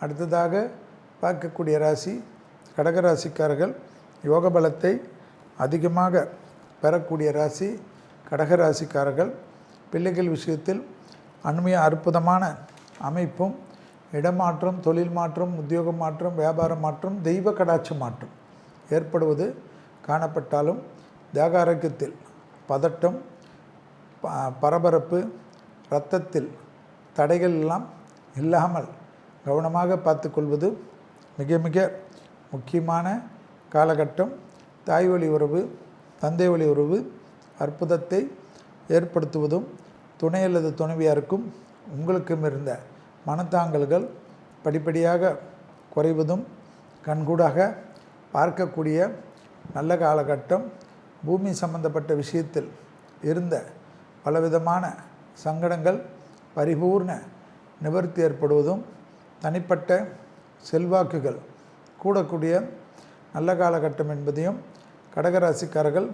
அடுத்ததாக பார்க்கக்கூடிய ராசி கடகராசிக்காரர்கள். யோக பலத்தை அதிகமாக பெறக்கூடிய ராசி கடகராசிக்காரர்கள். பிள்ளைகள் விஷயத்தில் அண்மைய அற்புதமான அமைப்பும், இடமாற்றம், தொழில் மாற்றம், உத்தியோக மாற்றம், வியாபார மாற்றம், தெய்வ கடாட்சி மாற்றம் ஏற்படுவது காணப்பட்டாலும் தேக ஆரோக்கியத்தில் பதட்டம், பரபரப்பு, இரத்தத்தில் தடைகள் எல்லாம் இல்லாமல் கவனமாக பார்த்து கொள்வது மிக மிக முக்கியமான காலகட்டம். தாய் வழி உறவு, தந்தை வழி உறவு அற்புதத்தை ஏற்படுத்துவதும், துணை அல்லது துணைவியாருக்கும் உங்களுக்கும் இருந்த மனத்தாங்கல்கள் படிப்படியாக குறைவதும் கண்கூடாக பார்க்கக்கூடிய நல்ல காலகட்டம். பூமி சம்பந்தப்பட்ட விஷயத்தில் இருந்த பலவிதமான சங்கடங்கள் பரிபூர்ண நிவர்த்தி ஏற்படுவதும், தனிப்பட்ட செல்வாக்குகள் கூடக்கூடிய நல்ல காலகட்டம் என்பதையும் கடகராசிக்காரர்கள்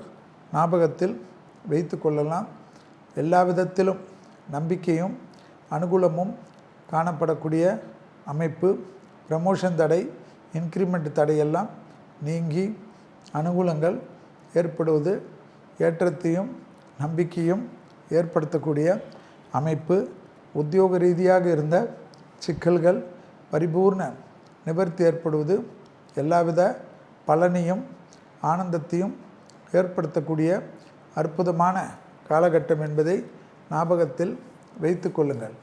ஞாபகத்தில் வைத்து கொள்ளலாம். எல்லா விதத்திலும் நம்பிக்கையும் அனுகூலமும் காணப்படக்கூடிய அமைப்பு. ப்ரமோஷன் தடை, இன்க்ரிமெண்ட் தடையெல்லாம் நீங்கி அனுகூலங்கள் ஏற்படுவது ஏற்றத்தையும் நம்பிக்கையும் ஏற்படுத்தக்கூடிய அமைப்பு. உத்தியோக ரீதியாக இருந்த சிக்கல்கள் பரிபூர்ண நிவர்த்தி ஏற்படுவது எல்லாவித பலனையும் ஆனந்தத்தையும் ஏற்படுத்தக்கூடிய அற்புதமான காலகட்டம் என்பதை ஞாபகத்தில் வைத்து கொள்ளுங்கள்.